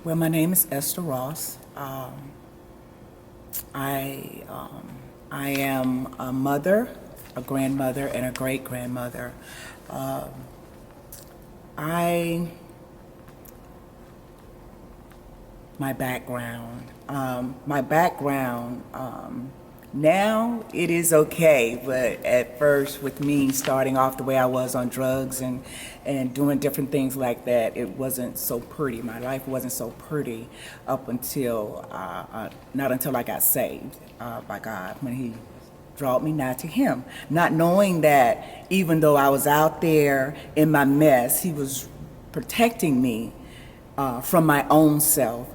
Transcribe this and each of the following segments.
Well, my name is Esther Ross. I I am a mother, a grandmother, and a great grandmother. I my background. Now it is okay, but at first, with me starting off the way I was on drugs and doing different things like that, it wasn't so pretty. My life wasn't so pretty up until not until I got saved by God when He drawed me nigh to Him, not knowing that even though I was out there in my mess, He was protecting me from my own self.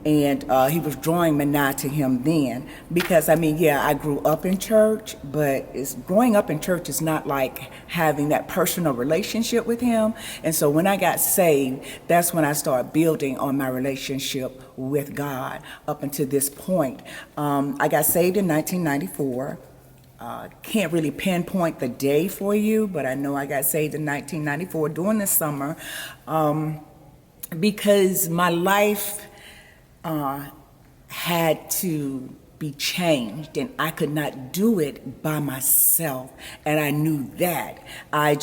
And He was drawing me nigh to Him then. Because, I grew up in church, but growing up in church is not like having that personal relationship with Him. And so when I got saved, that's when I started building on my relationship with God up until this point. I got saved in 1994. Can't really pinpoint the day for you, but I know I got saved in 1994 during the summer because my life had to be changed, and I could not do it by myself, and I knew that. I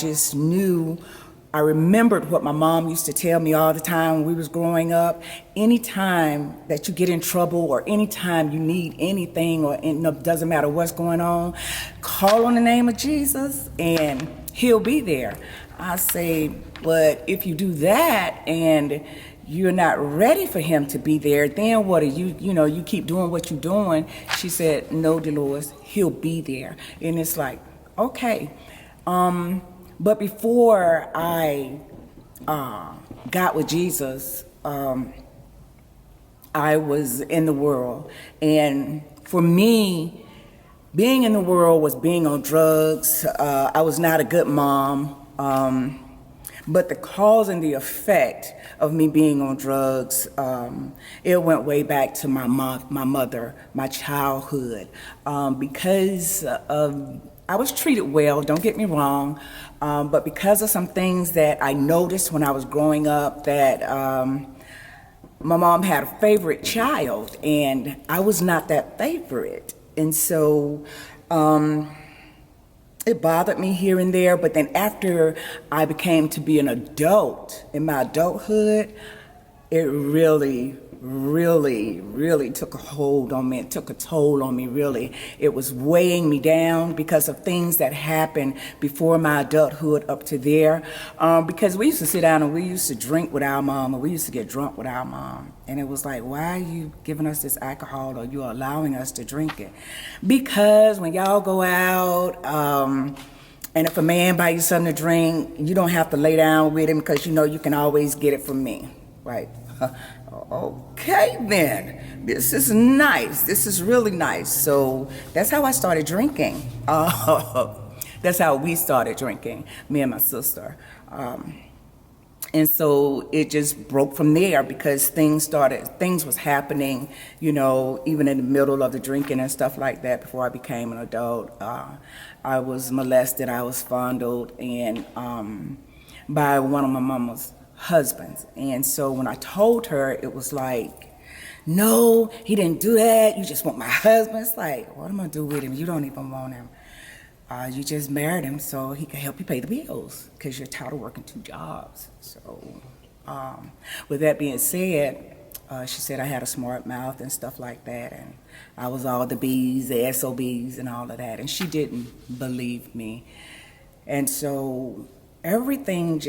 remembered what my mom used to tell me all the time when we was growing up. Anytime that you get in trouble or anytime you need anything or it doesn't matter what's going on, call on the name of Jesus and He'll be there. I say, but if you do that and you're not ready for Him to be there, then what are you keep doing what you're doing. She said, no, Dolores, He'll be there. And it's like, okay. But before I got with Jesus, I was in the world. And for me, being in the world was being on drugs. I was not a good mom. But the cause and the effect of me being on drugs, it went way back to my mother, my childhood. Because I was treated well, don't get me wrong, but because of some things that I noticed when I was growing up, that my mom had a favorite child, and I was not that favorite. And so it bothered me here and there, but then after I became to be an adult, in my adulthood, it really took a hold on me. It took a toll on me, really. It was weighing me down because of things that happened before my adulthood up to there. Because we used to sit down and we used to drink with our mom, or we used to get drunk with our mom. And it was like, why are you giving us this alcohol, or you're allowing us to drink it? Because when y'all go out, and if a man buys you something to drink, you don't have to lay down with him because you know you can always get it from me, right? Okay then, this is nice. This is really nice. So that's how I started drinking. That's how we started drinking, me and my sister. And so it just broke from there because things was happening, even in the middle of the drinking and stuff like that before I became an adult. I was molested, I was fondled, and by one of my mama's husbands. And so when I told her, it was like, no, he didn't do that. You just want my husband. It's like, what am I gonna do with him? You don't even want him. You just married him so he can help you pay the bills because you're tired of working 2 jobs. So with that being said, she said I had a smart mouth and stuff like that, and I was all the B's, the SOBs and all of that, and she didn't believe me. And so everything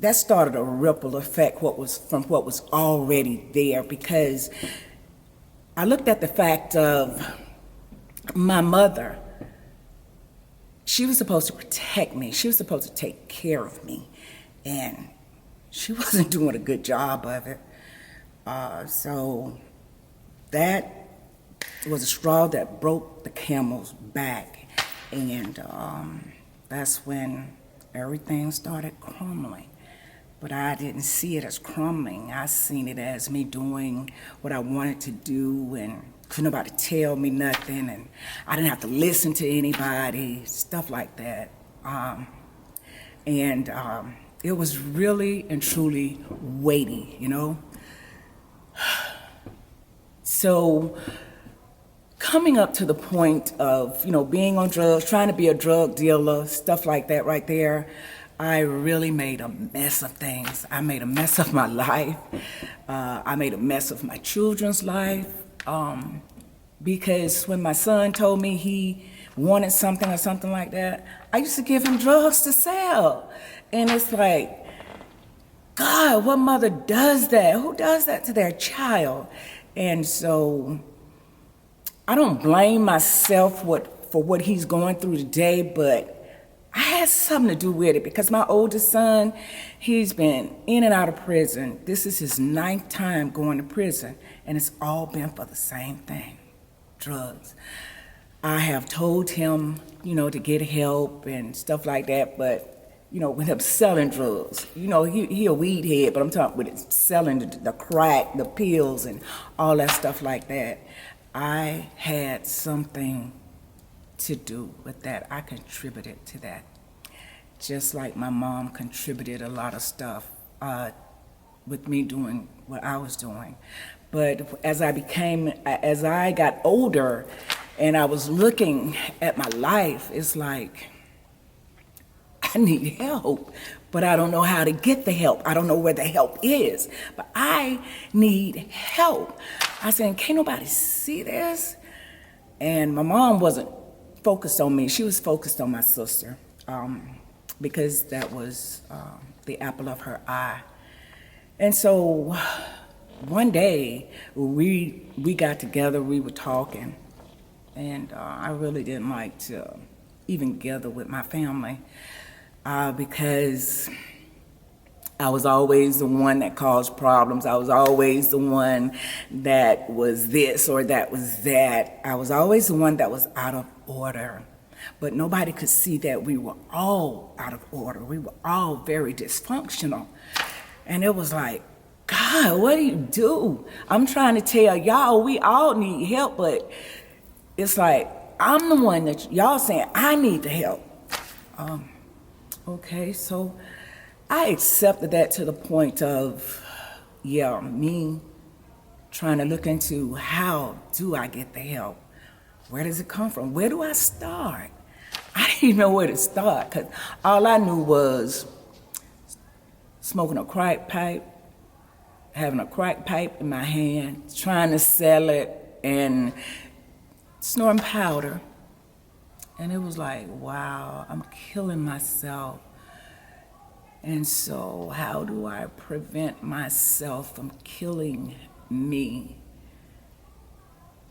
that started a ripple effect from what was already there, because I looked at the fact of my mother. She was supposed to protect me. She was supposed to take care of me. And she wasn't doing a good job of it. So that was a straw that broke the camel's back. And that's when everything started crumbling. But I didn't see it as crumbling. I seen it as me doing what I wanted to do, and couldn't nobody tell me nothing, and I didn't have to listen to anybody, stuff like that. It was really and truly weighty, you know? So coming up to the point of, being on drugs, trying to be a drug dealer, stuff like that right there, I really made a mess of things. I made a mess of my life. I made a mess of my children's life. Because when my son told me he wanted something or something like that, I used to give him drugs to sell. And it's like, God, what mother does that? Who does that to their child? And so I don't blame myself for what he's going through today, but I had something to do with it because my oldest son, he's been in and out of prison. This is his 9th time going to prison, and it's all been for the same thing, drugs. I have told him, to get help and stuff like that, but, with him selling drugs, he a weed head, but I'm talking with selling the crack, the pills, and all that stuff like that. I had something to do with that. I contributed to that. Just like my mom contributed a lot of stuff with me doing what I was doing. But as I got older and I was looking at my life, it's like, I need help, but I don't know how to get the help. I don't know where the help is, but I need help. I said, can't nobody see this? And my mom wasn't focused on me. She was focused on my sister because that was the apple of her eye. And so one day we got together, we were talking, and I really didn't like to even gather with my family because I was always the one that caused problems. I was always the one that was this or that was that. I was always the one that was out of order. But nobody could see that we were all out of order. We were all very dysfunctional. And it was like, God, what do you do? I'm trying to tell y'all we all need help, but it's like, I'm the one that y'all saying I need the help. Okay, so I accepted that to the point of, me trying to look into how do I get the help? Where does it come from? Where do I start? I didn't even know where to start because all I knew was smoking a crack pipe, having a crack pipe in my hand, trying to sell it, and snorting powder. And it was like, wow, I'm killing myself. And so how do I prevent myself from killing me?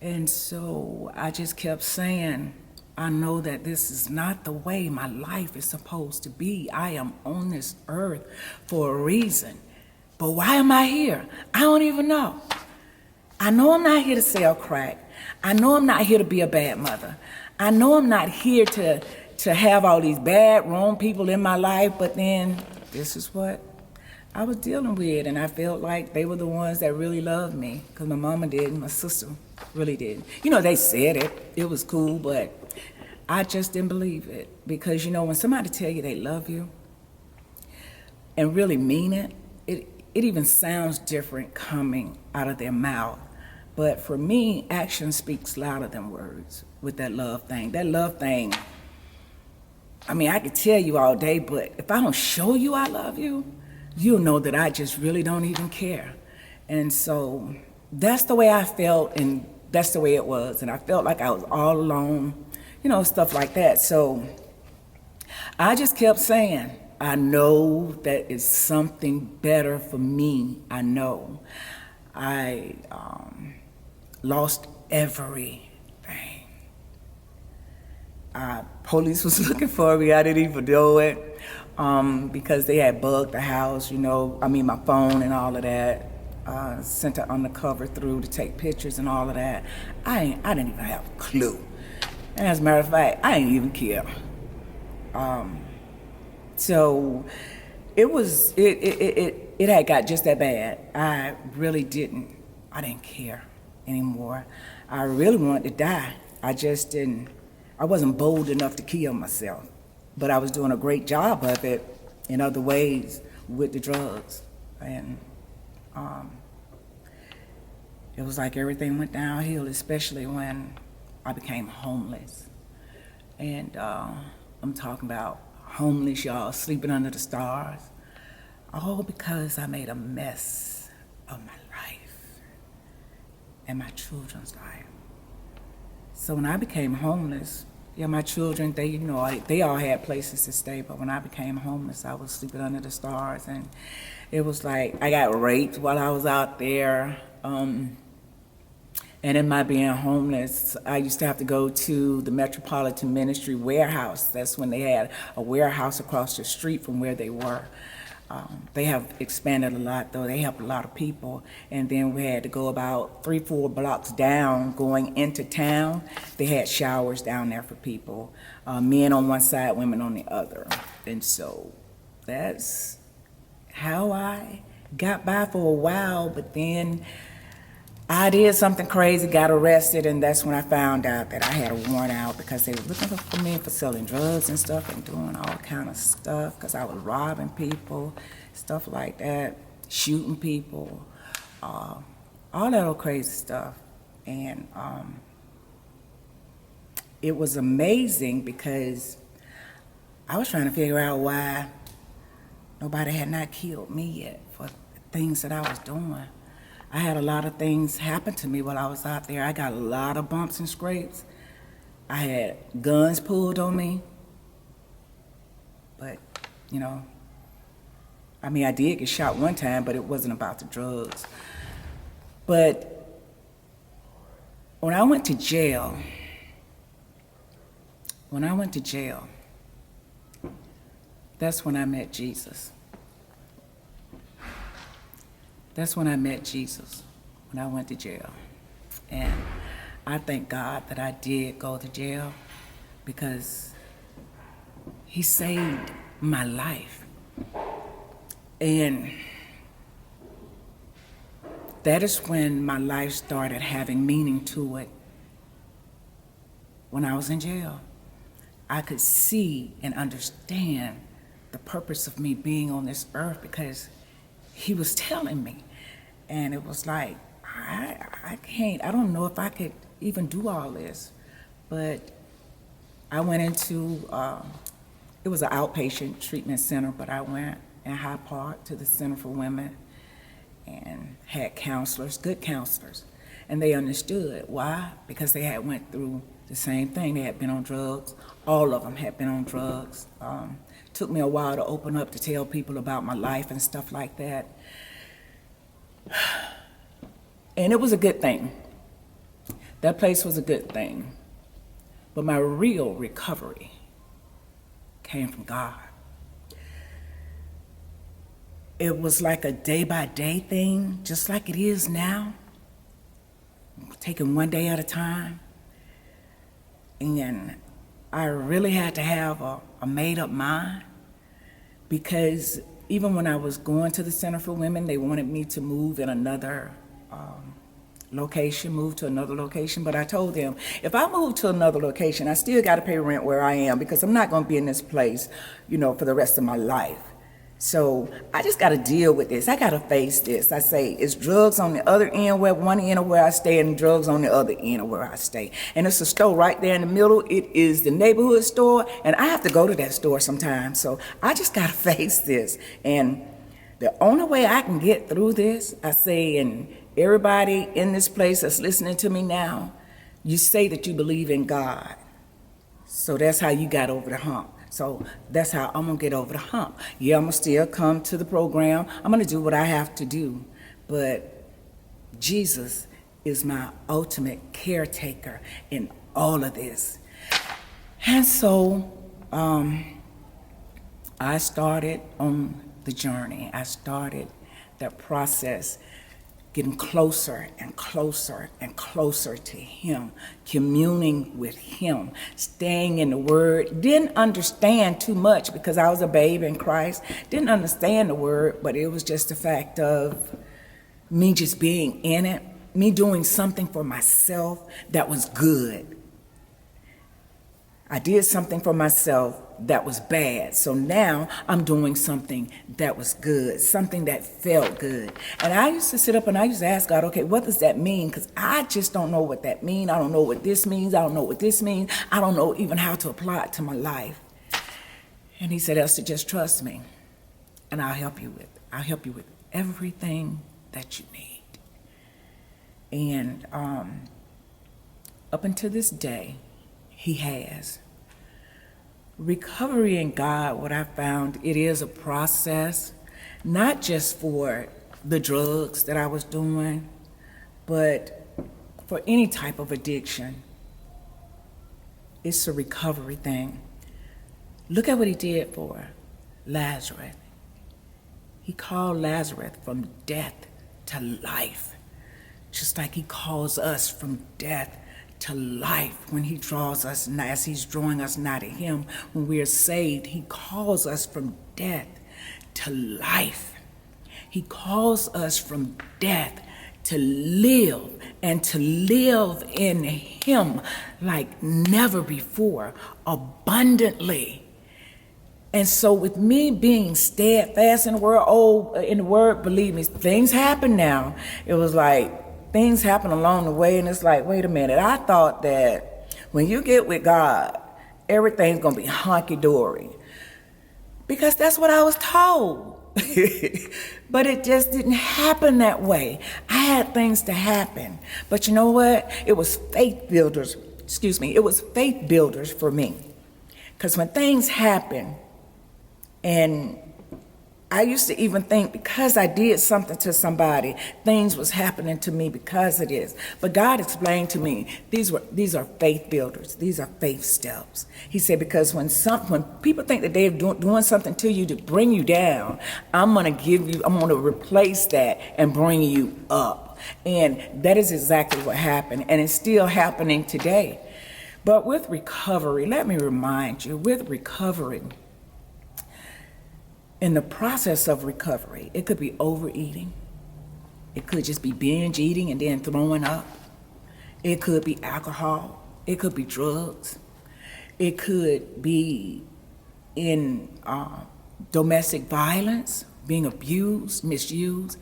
And so I just kept saying, I know that this is not the way my life is supposed to be. I am on this earth for a reason. But why am I here? I don't even know. I know I'm not here to sell crack. I know I'm not here to be a bad mother. I know I'm not here to have all these bad, wrong people in my life, but then this is what I was dealing with, and I felt like they were the ones that really loved me, because my mama didn't, my sister really didn't. They said it was cool, but I just didn't believe it, because when somebody tell you they love you and really mean it, it even sounds different coming out of their mouth. But for me, action speaks louder than words with that love thing. That love thing, I could tell you all day, but if I don't show you I love you, you'll know that I just really don't even care. And so that's the way I felt, and that's the way it was. And I felt like I was all alone, stuff like that. So I just kept saying, I know that it's something better for me. I know. I lost everything. Police was looking for me. I didn't even know it because they had bugged the house, my phone and all of that. Sent an undercover through to take pictures and all of that. I didn't even have a clue. And as a matter of fact, I didn't even care. So it had got just that bad. I didn't care anymore. I really wanted to die. I wasn't bold enough to kill myself, but I was doing a great job of it in other ways. with the drugs. And it was like everything went downhill, especially when I became homeless. And I'm talking about homeless, y'all, sleeping under the stars. All because I made a mess of my life and my children's life. So when I became homeless, yeah, my children, they all had places to stay, but when I became homeless, I was sleeping under the stars, and it was like I got raped while I was out there. And in my being homeless, I used to have to go to the Metropolitan Ministry warehouse. That's when they had a warehouse across the street from where they were. They have expanded a lot, though. They help a lot of people. And then we had to go about 3-4 blocks down going into town. They had showers down there for people, men on one side, women on the other. And so that's how I got by for a while. But then I did something crazy, got arrested, and that's when I found out that I had a warrant out because they were looking for me for selling drugs and stuff and doing all kind of stuff because I was robbing people, stuff like that, shooting people, all that old crazy stuff. And it was amazing because I was trying to figure out why nobody had not killed me yet for the things that I was doing. I had a lot of things happen to me while I was out there. I got a lot of bumps and scrapes. I had guns pulled on me. But, I did get shot one time, but it wasn't about the drugs. But when I went to jail, that's when I met Jesus. That's when I met Jesus, when I went to jail. And I thank God that I did go to jail because he saved my life. And that is when my life started having meaning to it. When I was in jail, I could see and understand the purpose of me being on this earth because he was telling me. And it was like, I don't know if I could even do all this. But I went into, it was an outpatient treatment center, but I went in High Park to the Center for Women and had counselors, good counselors. And they understood. Why? Because they had went through the same thing. They had been on drugs. All of them had been on drugs. Took me a while to open up to tell people about my life and stuff like that. And it was a good thing. That place was a good thing. But my real recovery came from God. It was like a day-by-day thing, just like it is now. Taking one day at a time. And I really had to have a made-up mind because even when I was going to the Center for Women, they wanted me to move in another move to another location. But I told them, if I move to another location, I still got to pay rent where I am because I'm not going to be in this place, for the rest of my life. So I just got to deal with this. I got to face this. I say, it's drugs on the other end, one end of where I stay, and drugs on the other end of where I stay. And it's a store right there in the middle. It is the neighborhood store, and I have to go to that store sometimes. So I just got to face this. And the only way I can get through this, I say, and everybody in this place that's listening to me now, you say that you believe in God. So that's how you got over the hump. So that's how I'm going to get over the hump. Yeah, I'm going to still come to the program. I'm going to do what I have to do. But Jesus is my ultimate caretaker in all of this. And so I started on the journey. I started that process, getting closer and closer and closer to him, communing with him, staying in the word. Didn't understand too much because I was a babe in Christ. Didn't understand the word, but it was just the fact of me just being in it, me doing something for myself that was good. I did something for myself that was bad. So now I'm doing something that was good, something that felt good. And I used to sit up and I used to ask God, okay, what does that mean? Because I just don't know what that means. I don't know what this means. I don't know what this means. I don't know even how to apply it to my life. And he said, Esther, just trust me, and I'll help you with everything that you need. And up until this day, he has. Recovery in God, what I found, it is a process, not just for the drugs that I was doing, but for any type of addiction. It's a recovery thing. Look at what he did for Lazarus. He called Lazarus from death to life, just like he calls us from death to life when he draws us, as he's drawing us nigh to him. When we are saved, he calls us from death to life. He calls us from death to live, and to live in him like never before, abundantly. And so with me being steadfast in the word, believe me, things happen now. It was like things happen along the way, and it's like, wait a minute, I thought that when you get with God, everything's gonna be hunky-dory. Because that's what I was told. But it just didn't happen that way. I had things to happen. But you know what? It was faith builders for me. Because when things happen, and I used to even think because I did something to somebody, things was happening to me because of this. But God explained to me, these are faith builders. These are faith steps. He said, because when people think that they're doing something to you to bring you down, I'm going to replace that and bring you up. And that is exactly what happened. And it's still happening today. But with recovery, let me remind you, with recovery, in the process of recovery, it could be overeating. It could just be binge eating and then throwing up. It could be alcohol. It could be drugs. It could be in domestic violence, being abused, misused.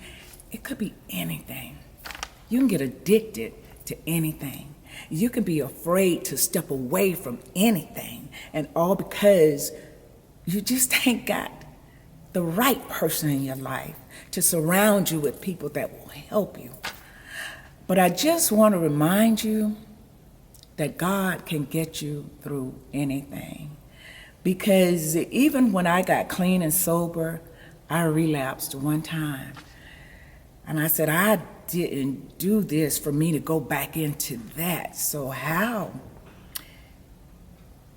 It could be anything. You can get addicted to anything. You can be afraid to step away from anything, and all because you just ain't got the right person in your life to surround you with people that will help you. But I just want to remind you that God can get you through anything. Because even when I got clean and sober, I relapsed one time. And I said, I didn't do this for me to go back into that. So how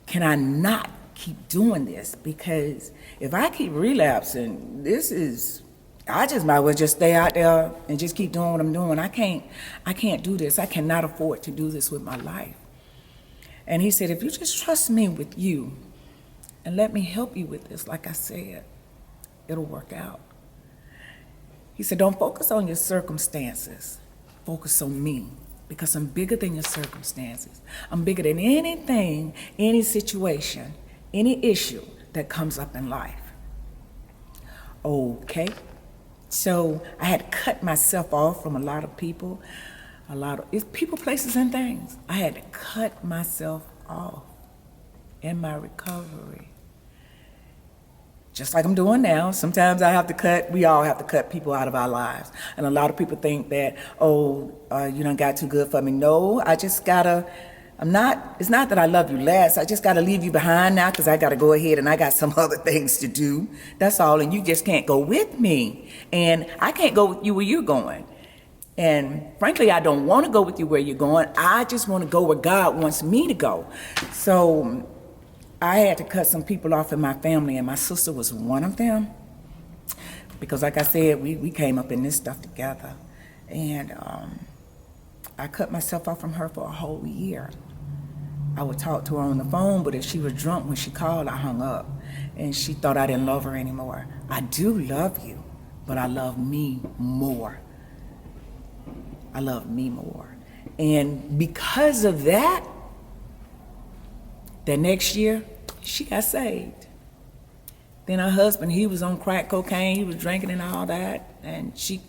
can I not keep doing this? Because if I keep relapsing, I just might as well just stay out there and just keep doing what I'm doing. I can't do this. I cannot afford to do this with my life. And he said, if you just trust me with you and let me help you with this, like I said, it'll work out. He said, don't focus on your circumstances. Focus on me, because I'm bigger than your circumstances. I'm bigger than anything, any situation, any issue that comes up in life. Okay, so I had to cut myself off from a lot of people, people, places, and things. I had to cut myself off in my recovery. Just like I'm doing now. Sometimes we all have to cut people out of our lives. And a lot of people think that, you done got too good for me. No, it's not that I love you less. I just got to leave you behind now because I got to go ahead and I got some other things to do. That's all. And you just can't go with me. And I can't go with you where you're going. And frankly, I don't want to go with you where you're going. I just want to go where God wants me to go. So I had to cut some people off in my family, and my sister was one of them. Because like I said, we came up in this stuff together. And I cut myself off from her for a whole year. I would talk to her on the phone, but if she was drunk when she called, I hung up. And she thought I didn't love her anymore. I do love you, but I love me more. I love me more. And because of that, the next year, she got saved. Then her husband, he was on crack cocaine, he was drinking and all that, and she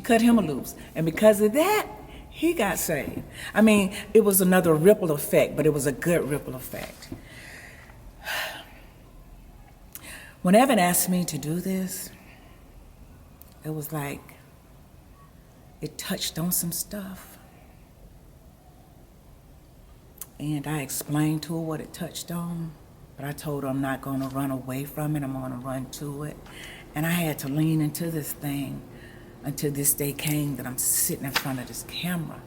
cut him loose. And because of that, he got saved. I mean, it was another ripple effect, but it was a good ripple effect. When Evan asked me to do this, it was like it touched on some stuff. And I explained to her what it touched on, but I told her I'm not going to run away from it, I'm going to run to it. And I had to lean into this thing until this day came that I'm sitting in front of this camera.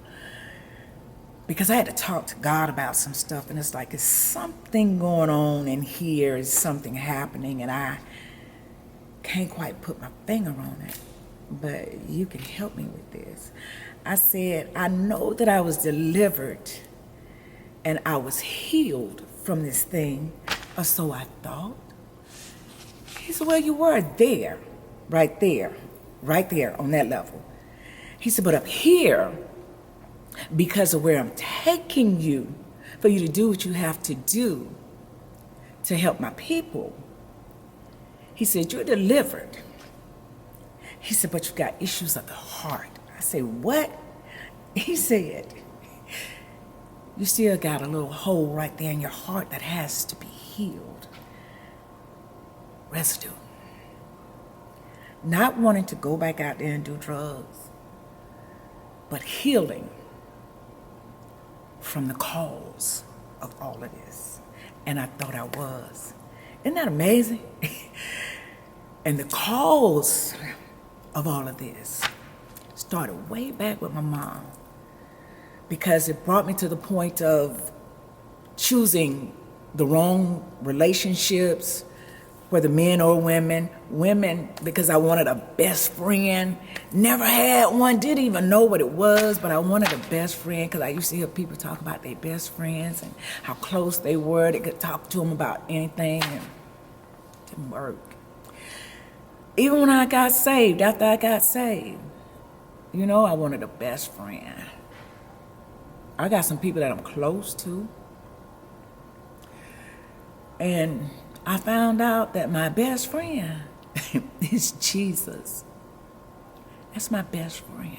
Because I had to talk to God about some stuff, and it's like, is something going on in here, is something happening, and I can't quite put my finger on it, but you can help me with this. I said, I know that I was delivered and I was healed from this thing, or so I thought. He said, well, you were there, right there on that level. He said, but up here, because of where I'm taking you, for you to do what you have to do to help my people, he said, you're delivered. He said, but you got issues of the heart. I said, what? He said, you still got a little hole right there in your heart that has to be healed. Residue. Not wanting to go back out there and do drugs, but healing from the cause of all of this. And I thought I was. Isn't that amazing? And the cause of all of this started way back with my mom, because it brought me to the point of choosing the wrong relationships, whether men or women. Women, because I wanted a best friend. Never had one, didn't even know what it was, but I wanted a best friend because I used to hear people talk about their best friends and how close they were. They could talk to them about anything, and it didn't work. Even when I got saved, after I got saved, you know, I wanted a best friend. I got some people that I'm close to. And I found out that my best friend is Jesus. That's my best friend.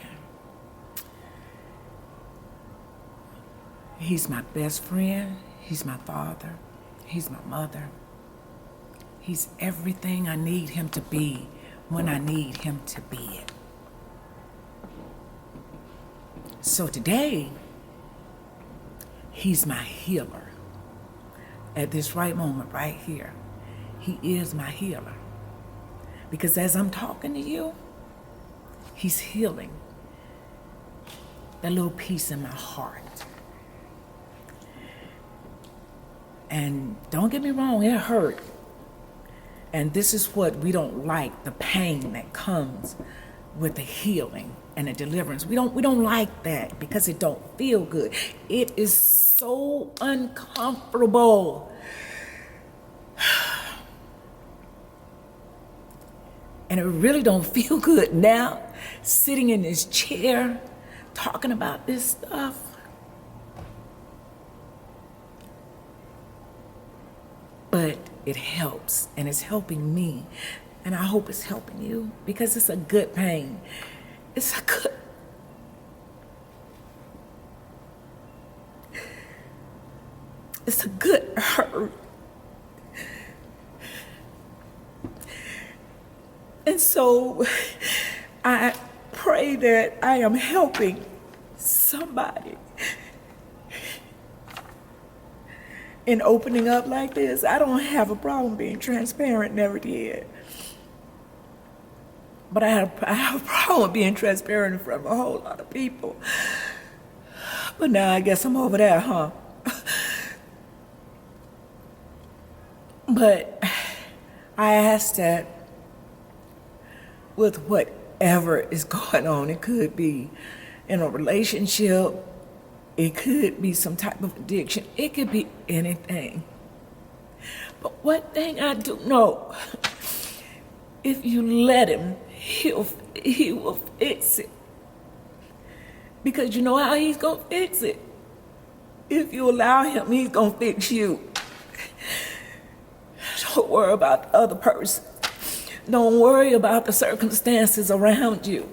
He's my best friend. He's my father. He's my mother. He's everything I need him to be when I need him to be it. So today, he's my healer. At this right moment, right here, he is my healer. Because as I'm talking to you, he's healing that little piece in my heart. And don't get me wrong, it hurt. And this is what we don't like, the pain that comes with the healing and the deliverance. We don't like that because it don't feel good. It is so uncomfortable. And it really don't feel good now, sitting in this chair, talking about this stuff. But it helps, and it's helping me. And I hope it's helping you, because it's a good pain. It's a good hurt. And so I pray that I am helping somebody in opening up like this. I don't have a problem being transparent, never did. But I have a problem being transparent in front of a whole lot of people. But now I guess I'm over that, huh? But I ask that with whatever is going on, it could be in a relationship, it could be some type of addiction, it could be anything. But one thing I do know, if you let him, he will fix it. Because you know how he's gonna fix it? If you allow him, he's gonna fix you. Don't worry about the other person. Don't worry about the circumstances around you.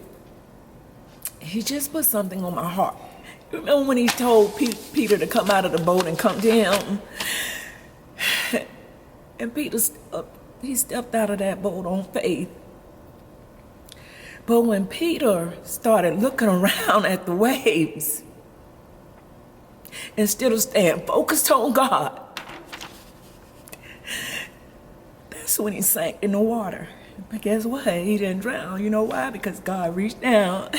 He just put something on my heart. You remember when he told Peter to come out of the boat and come to him? And Peter, he stepped out of that boat on faith. But when Peter started looking around at the waves, instead of staying focused on God, that's when he sank in the water. But guess what? He didn't drown. You know why? Because God reached down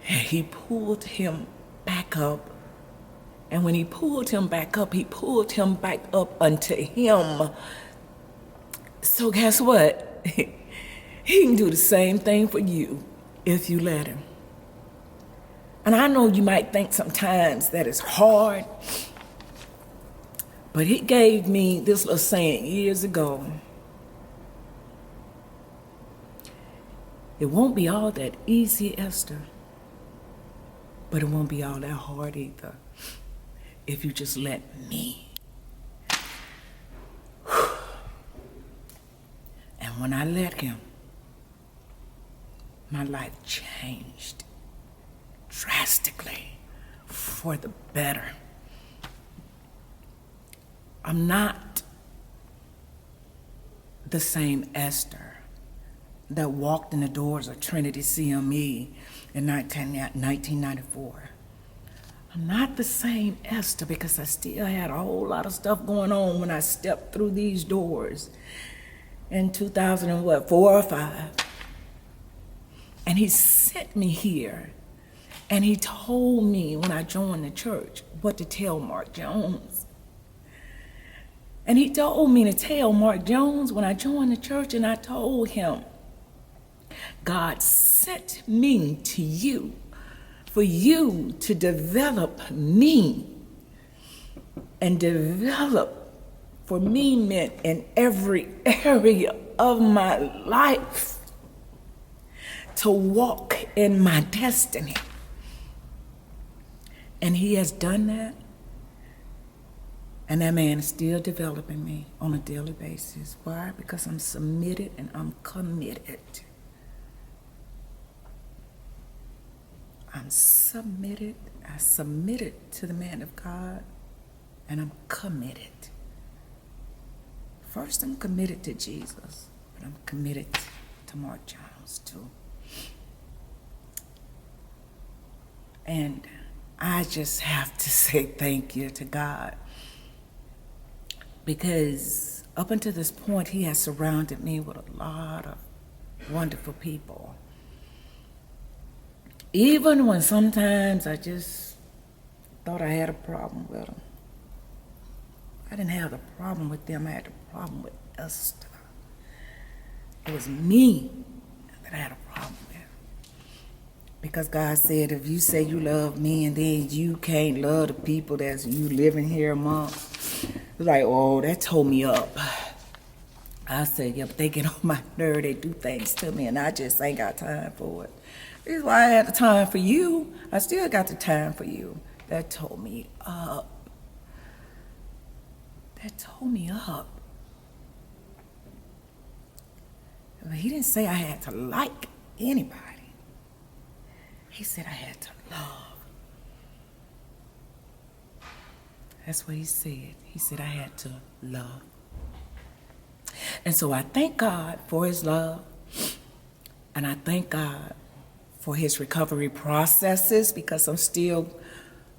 and he pulled him back up. And when he pulled him back up, he pulled him back up unto him. So guess what? He can do the same thing for you if you let him. And I know you might think sometimes that it's hard, but he gave me this little saying years ago. It won't be all that easy, Esther, but it won't be all that hard either if you just let me. And when I let him, my life changed drastically for the better. I'm not the same Esther that walked in the doors of Trinity CME in 1994. I'm not the same Esther because I still had a whole lot of stuff going on when I stepped through these doors in 2004 or 5. And he sent me here, and he told me when I joined the church what to tell Mark Jones. And he told me to tell Mark Jones when I joined the church, and I told him, God sent me to you for you to develop me. And develop for me meant in every area of my life to walk in my destiny. And he has done that. And that man is still developing me on a daily basis. Why? Because I'm submitted and I'm committed. I'm submitted. I submitted to the man of God, and I'm committed. First, I'm committed to Jesus, but I'm committed to Mark Jones too. And I just have to say thank you to God, because up until this point, he has surrounded me with a lot of wonderful people. Even when sometimes I just thought I had a problem with them. I didn't have a problem with them, I had a problem with Esther. It was me that I had a problem with. Because God said, if you say you love me and then you can't love the people that's you living here amongst, it's like, oh, that tore me up. I said, yeah, but they get on my nerve, they do things to me, and I just ain't got time for it. This is why I had the time for you. I still got the time for you. That tore me up. That tore me up. But he didn't say I had to like anybody. He said I had to love. That's what he said. He said I had to love. And so I thank God for his love. And I thank God for his recovery processes, because I'm still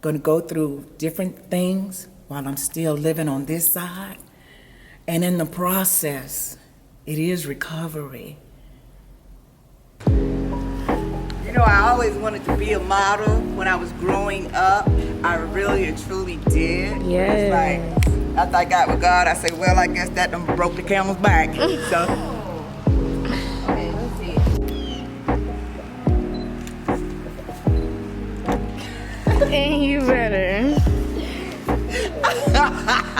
going to go through different things while I'm still living on this side. And in the process, it is recovery. You know, I always wanted to be a model when I was growing up. I really and truly did. Yes. It's like, after I got with God, I said, well, I guess that done broke the camel's back. So, okay, let's see. And you better.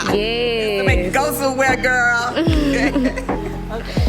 To make it Yes. go somewhere, girl. Okay.